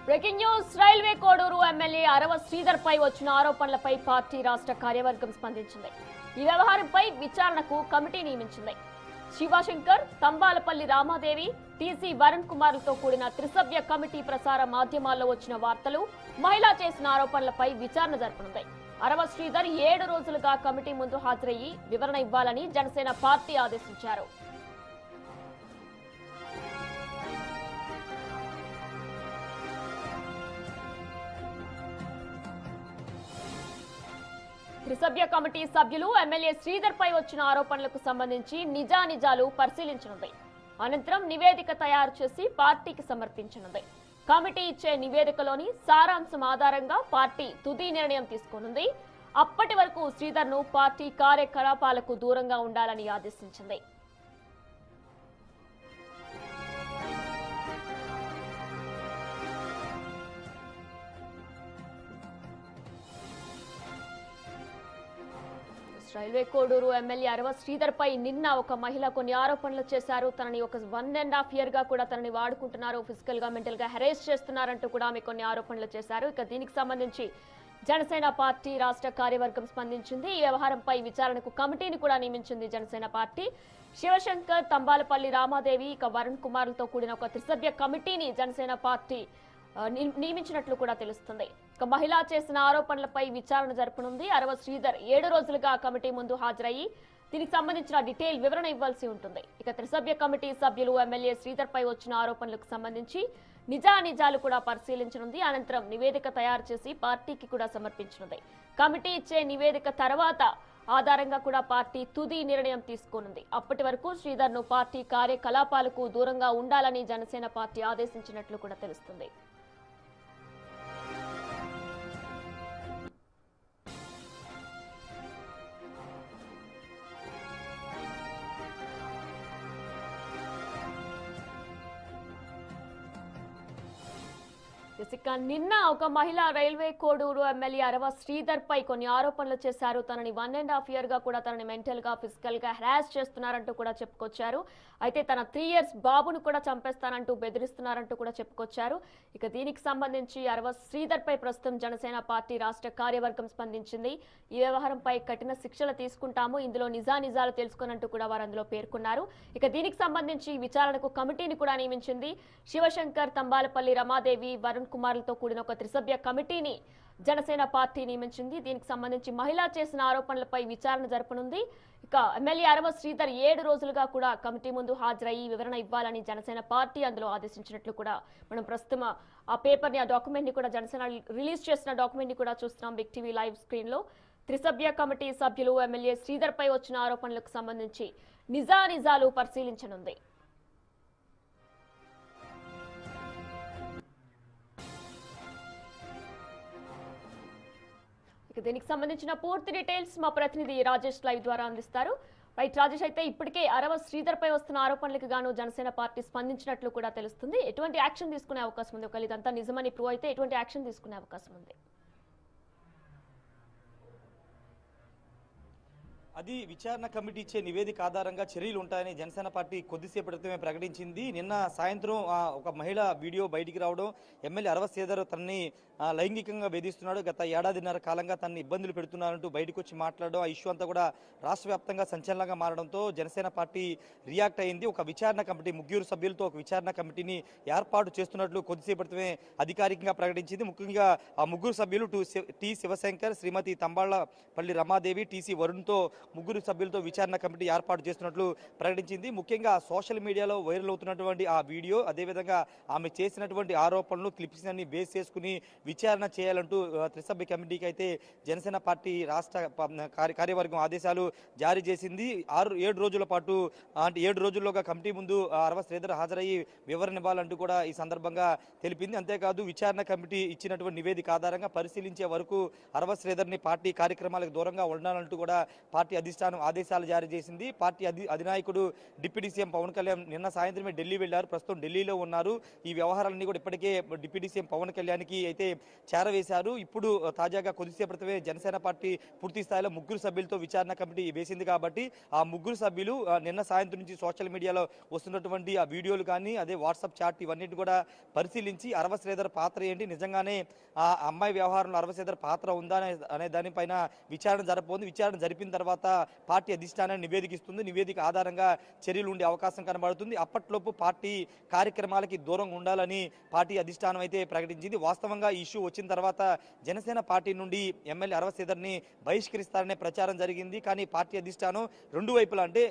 Breaking news railway Koduru MLA Arava Sridhar పై వచ్చిన ఆరోపణలపై పార్టీ రాష్ట్ర కార్యవర్గం స్పందించింది. ఈ వ్యవహారంపై విచారణకు కమిటీ నియమించింది. శివశంకర్, తంబాలపల్లి రామాదేవి, టీసీ వరుణ్ కుమార్లతో కూడిన త్రిసభ్య కమిటీ ప్రసార మాధ్యమాల్లో వచ్చిన వార్తలు, మహిళ చేసిన ఆరోపణలపై విచారణ జరపనుంది. అరవ శ్రీధర్ 7 రోజులుగా కమిటీ ముందు హాజరయ్యి వివరణ ఇవ్వాలని జనసేన పార్టీ ఆదేశించారు. త్రిసభ్య కమిటీ సభ్యులు ఎమ్మెల్యే శ్రీధర్ పై వచ్చిన ఆరోపణలకు సంబంధించి నిజానిజాలు పరిశీలించనుంది. అనంతరం నివేదిక తయారు చేసి పార్టీకి సమర్పించనుంది. కమిటీ ఇచ్చే నివేదికలోని సారాంశం ఆధారంగా పార్టీ తుది నిర్ణయం తీసుకోనుంది. అప్పటి వరకు శ్రీధర్ ను పార్టీ కార్యకలాపాలకు దూరంగా ఉండాలని ఆదేశించింది. రైల్వే కోడూరు ఎమ్మెల్యే అరవ శ్రీధర్ పై నిన్న ఒక మహిళ కొన్ని ఆరోపణలు చేశారు. తనని ఒక 1.5 year గా కూడా తనని వాడుకుంటున్నారు, ఫిజికల్ గా మెంటల్ గా హెరాస్ చేస్తున్నారంటూ కూడా ఆమె కొన్ని ఆరోపణలు చేశారు. ఇక దీనికి సంబంధించి జనసేన పార్టీ రాష్ట్ర కార్యవర్గం స్పందించింది. ఈ వ్యవహారంపై విచారణకు కమిటీని కూడా నియమించింది జనసేన పార్టీ. శివశంకర్, తంబాలపల్లి రామాదేవి, ఇక వరుణ్ కుమార్లతో కూడిన ఒక త్రిసభ్య కమిటీని జనసేన పార్టీ నియమించినట్లు కూడా తెలుస్తుంది. ఇక మహిళ చేసిన ఆరోపణలపై విచారణ జరపనుంది. అరవ శ్రీధర్ 7 రోజులుగా కమిటీ ముందు హాజరయ్యి దీనికి సంబంధించిన డీటెయిల్ వివరణ ఇవ్వాల్సి ఉంటుంది. ఇక త్రిసభ్య కమిటీ సభ్యులు ఎమ్మెల్యే శ్రీధర్ పై వచ్చిన ఆరోపణలకు సంబంధించి నిజానిజాలు కూడా పరిశీలించనుంది. అనంతరం నివేదిక తయారు చేసి పార్టీకి కూడా సమర్పించనుంది. కమిటీ ఇచ్చే నివేదిక తర్వాత ఆధారంగా కూడా పార్టీ తుది నిర్ణయం తీసుకోనుంది. అప్పటి వరకు శ్రీధర్ ను పార్టీ కార్యకలాపాలకు దూరంగా ఉండాలని జనసేన పార్టీ ఆదేశించినట్లు కూడా తెలుస్తుంది. నిన్న ఒక మహిళ రైల్వే కోడూరు ఎమ్మెల్యే అరవ శ్రీధర్ పై కొన్ని ఆరోపణలు చేశారు. తనని 1.5 year గా కూడా తనని మెంటల్ గా ఫిజికల్ గా హెరాస్ చేస్తున్నారంటూ కూడా చెప్పుకొచ్చారు. అయితే తన 3 years బాబును కూడా చంపేస్తానంటూ బెదిరిస్తున్నారంటూ కూడా చెప్పుకొచ్చారు. ఇక దీనికి సంబంధించి అరవ శ్రీధర్ పై ప్రస్తుతం జనసేన పార్టీ రాష్ట్ర కార్యవర్గం స్పందించింది. ఈ వ్యవహారంపై కఠిన శిక్షలు తీసుకుంటాము, ఇందులో నిజానిజాలు తెలుసుకున్నట్టు కూడా వారు అందులో పేర్కొన్నారు. ఇక దీనికి సంబంధించి విచారణకు కమిటీని కూడా నియమించింది. శివశంకర్, తంబాలపల్లి రమాదేవి, వరుణ్ కుమార్లతో కూడిన ఒక త్రిసభ్య కమిటీని జనసేన పార్టీ నియమించింది. దీనికి సంబంధించి మహిళ చేసిన ఆరోపణలపై విచారణ జరపనుంది. ఇక ఎమ్మెల్యే అరవ శ్రీధర్ 7 రోజులుగా కూడా కమిటీ ముందు హాజరయ్యి వివరణ ఇవ్వాలని జనసేన పార్టీ అందులో ఆదేశించినట్లు కూడా మనం ప్రస్తుతం ఆ పేపర్ ని, ఆ డాక్యుమెంట్ ని కూడా జనసేన రిలీజ్ చేసిన డాక్యుమెంట్ ని కూడా చూస్తున్నాం బిగ్ టీవీ లైవ్ స్క్రీన్ లో. త్రిసభ్య కమిటీ సభ్యులు ఎమ్మెల్యే శ్రీధర్ పై వచ్చిన ఆరోపణలకు సంబంధించి నిజానిజాలు పరిశీలించనుంది. దీనికి సంబంధించిన పూర్తి డీటెయిల్స్ మా ప్రతినిధి రాజేష్ లైవ్ ద్వారా అందిస్తారు. రైట్ రాజేష్, అయితే ఇప్పటికే అరవ శ్రీధర్ పై వస్తున్న ఆరోపణలకు గాను జనసేన పార్టీ స్పందించినట్లు కూడా తెలుస్తుంది. ఎటువంటి యాక్షన్ తీసుకునే అవకాశం ఉంది? ఒకవేళ ఇదంతా నిజమని ప్రూవ్ అయితే ఎటువంటి యాక్షన్ తీసుకునే అవకాశం ఉంది? అది విచారణ కమిటీ ఇచ్చే నివేదిక ఆధారంగా చర్యలు ఉంటాయని జనసేన పార్టీ కొద్దిసేపటి క్రితమే ప్రకటించింది. నిన్న సాయంత్రం ఒక మహిళ వీడియో బయటికి రావడం, ఎమ్మెల్యే అరవ శ్రీధర్ తనని లైంగికంగా వేధిస్తున్నాడు, గత 1.5 కాలంగా తనని ఇబ్బందులు పెడుతున్నారంటూ బయటకు వచ్చి మాట్లాడడం, ఆ ఇష్యూ అంతా కూడా రాష్ట్ర వ్యాప్తంగా సంచలనంగా మారడంతో జనసేన పార్టీ రియాక్ట్ అయింది. ఒక విచారణ కమిటీ 3 సభ్యులతో ఒక విచారణ కమిటీని ఏర్పాటు చేస్తున్నట్లు కొద్దిసేపటిమే అధికారికంగా ప్రకటించింది. ముఖ్యంగా ఆ 3 సభ్యులు టి శివశంకర్, శ్రీమతి తంబాలపల్లి రమాదేవి, టీసీ వరుణ్తో 3 సభ్యులతో విచారణ కమిటీ ఏర్పాటు చేస్తున్నట్లు ప్రకటించింది. ముఖ్యంగా సోషల్ మీడియాలో వైరల్ అవుతున్నటువంటి ఆ వీడియో, అదేవిధంగా ఆమె చేసినటువంటి ఆరోపణలు, క్లిప్స్ అన్ని బేస్ చేసుకుని విచారణ చేయాలంటూ త్రిసభ్య కమిటీకి అయితే జనసేన పార్టీ రాష్ట్ర కార్యవర్గం ఆదేశాలు జారీ చేసింది. 7 రోజుల పాటు అంటే 7 రోజుల్లోగా కమిటీ ముందు అరవ శ్రీధర్ హాజరయ్యి వివరణ ఇవ్వాలంటూ కూడా ఈ సందర్భంగా తెలిపింది. అంతేకాదు విచారణ కమిటీ ఇచ్చినటువంటి నివేదిక ఆధారంగా పరిశీలించే వరకు అరవ శ్రీధర్ని పార్టీ కార్యక్రమాలకు దూరంగా ఉండాలంటూ కూడా పార్టీ అధిష్టానం ఆదేశాలు జారీ చేసింది. పార్టీ అధినాయకుడు డిప్యూటీ సీఎం పవన్ కళ్యాణ్ నిన్న సాయంత్రమే ఢిల్లీ వెళ్లారు. ప్రస్తుతం ఢిల్లీలో ఉన్నారు. ఈ వ్యవహారాలన్నీ కూడా ఇప్పటికే డిప్యూటీ సీఎం పవన్ కళ్యాణ్కి అయితే చేరవేశారు. ఇప్పుడు తాజాగా కొద్దిసేపు క్రితమే జనసేన పార్టీ పూర్తి స్థాయిలో 3 సభ్యులతో విచారణ కమిటీ వేసింది కాబట్టి ఆ 3 సభ్యులు నిన్న సాయంత్రం నుంచి సోషల్ మీడియాలో వస్తున్నటువంటి ఆ వీడియోలు కానీ అదే వాట్సాప్ చాట్ ఇవన్నిటి కూడా పరిశీలించి అరవ శ్రీధర్ పాత్ర ఏంటి, నిజంగానే ఆ అమ్మాయి వ్యవహారంలో అరవ శ్రీధర్ పాత్ర ఉందా అనే దానిపైన విచారణ జరపబోతుంది. విచారణ జరిపిన తర్వాత పార్టీ అధిష్టానాన్ని నివేదిక ఇస్తుంది. నివేదిక ఆధారంగా చర్యలు ఉండే అవకాశం కనబడుతుంది. అప్పట్లోపు పార్టీ కార్యక్రమాలకి దూరంగా ఉండాలని పార్టీ అధిష్టానం అయితే ప్రకటించింది. వాస్తవంగా ఈ ఇష్యూ వచ్చిన తర్వాత జనసేన పార్టీ నుండి ఎమ్మెల్యే అరవ శ్రీధర్ని బహిష్కరిస్తారనే ప్రచారం జరిగింది. కానీ పార్టీ అధిష్టానం రెండు వైపులా అంటే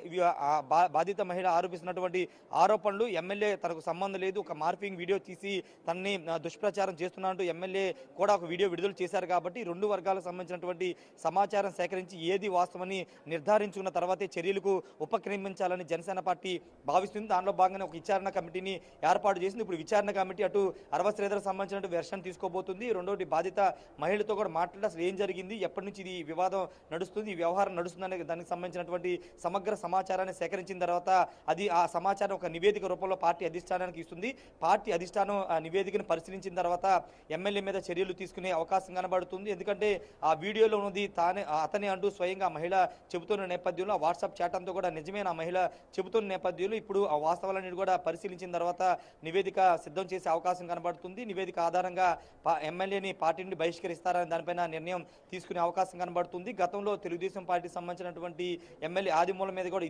బాధిత మహిళ ఆరోపిస్తున్నటువంటి ఆరోపణలు ఎమ్మెల్యే తనకు సంబంధం లేదు, ఒక మార్ఫింగ్ వీడియో తీసి తనని దుష్ప్రచారం చేస్తున్నట్టు ఎమ్మెల్యే కూడా ఒక వీడియో విడుదల చేశారు. కాబట్టి రెండు వర్గాలకు సంబంధించినటువంటి సమాచారం సేకరించి ఏది వాస్తవని నిర్ధారించుకున్న తర్వాతే చర్యలకు ఉపక్రమించాలని జనసేన పార్టీ భావిస్తుంది. దానిలో భాగంగానే ఒక విచారణ కమిటీని ఏర్పాటు చేసింది. ఇప్పుడు విచారణ కమిటీ అటు అరవ శ్రీధర్ సంబంధించిన వెర్షన్ తీసుకోబోతుంది. రెండోటి బాధిత మహిళతో కూడా మాట్లాడి అసలు ఏం జరిగింది, ఎప్పటి నుంచి ఇది వివాదం నడుస్తుంది, ఈ వ్యవహారం నడుస్తుందనే దానికి సంబంధించినటువంటి సమగ్ర సమాచారాన్ని సేకరించిన తర్వాత అది ఆ సమాచారం ఒక నివేదిక రూపంలో పార్టీ అధిష్టానానికి ఇస్తుంది. పార్టీ అధిష్టానం ఆ నివేదికను పరిశీలించిన తర్వాత ఎమ్మెల్యే మీద చర్యలు తీసుకునే అవకాశం కనబడుతుంది. ఎందుకంటే ఆ వీడియోలో ఉన్నది అతనే అంటూ స్వయంగా మహిళ చెబుతున్న నేపథ్యంలో వాట్సాప్ చాట్ అంతా కూడా నిజమైన మహిళ చెబుతున్న నేపథ్యంలో ఇప్పుడు ఆ వాస్తవాలన్నీ కూడా పరిశీలించిన తర్వాత నివేదిక సిద్ధం చేసే అవకాశం కనబడుతుంది. నివేదిక ఆధారంగా ఎమ్మెల్యేని పార్టీ నుండి బహిష్కరిస్తారని దానిపైన నిర్ణయం తీసుకునే అవకాశం కనబడుతుంది. గతంలో తెలుగుదేశం పార్టీ సంబంధించినటువంటి ఎమ్మెల్యే ఆదిమూలం మీద కూడా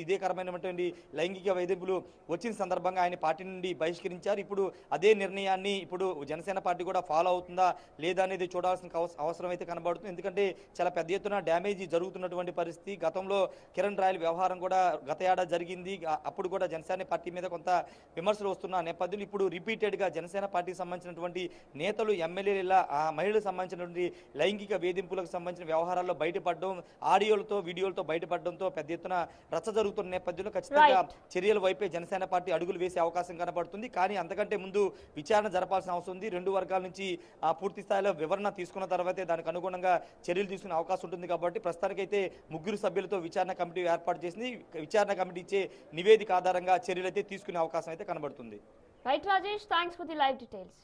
ఇదే కరమైనటువంటి లైంగిక వేధింపులు వచ్చిన సందర్భంగా ఆయన పార్టీ నుండి బహిష్కరించారు. ఇప్పుడు అదే నిర్ణయాన్ని ఇప్పుడు జనసేన పార్టీ కూడా ఫాలో అవుతుందా లేదా అనేది చూడాల్సిన అవసరం అయితే కనబడుతుంది. ఎందుకంటే చాలా పెద్ద ఎత్తున డ్యామేజ్ జరుగుతున్నటువంటి పరిస్థితి. గతంలో కిరణ్ రాయల్ వ్యవహారం కూడా గత ఏడాది జరిగింది. అప్పుడు కూడా జనసేన పార్టీ మీద కొంత విమర్శలు వస్తున్న నేపథ్యంలో ఇప్పుడు రిపీటెడ్గా జనసేన పార్టీకి సంబంధించినటువంటి నేతలు ఎమ్మెల్యేల ఆ మహిళలకు సంబంధించినటువంటి లైంగిక వేధింపులకు సంబంధించిన వ్యవహారాల్లో బయటపడడం, ఆడియోలతో వీడియోలతో బయటపడడంతో పెద్ద ఎత్తున రచ్చ జరుగుతున్న నేపథ్యంలో ఖచ్చితంగా చర్యల వైపే జనసేన పార్టీ అడుగులు వేసే అవకాశం కనబడుతుంది. కానీ అంతకంటే ముందు విచారణ జరపాల్సిన అవసరం ఉంది. రెండు వర్గాల నుంచి పూర్తి స్థాయిలో వివరణ తీసుకున్న తర్వాతే దానికి అనుగుణంగా చర్యలు తీసుకునే అవకాశం ఉంటుంది. కాబట్టి ప్రస్తుతానికైతే 3 సభ్యులతో విచారణ కమిటీ ఏర్పాటు చేసింది. విచారణ కమిటీ ఇచ్చే నివేదిక ఆధారంగా చర్యలు అయితే తీసుకునే అవకాశం అయితే కనబడుతుంది. Right Rajesh, thanks for the live details.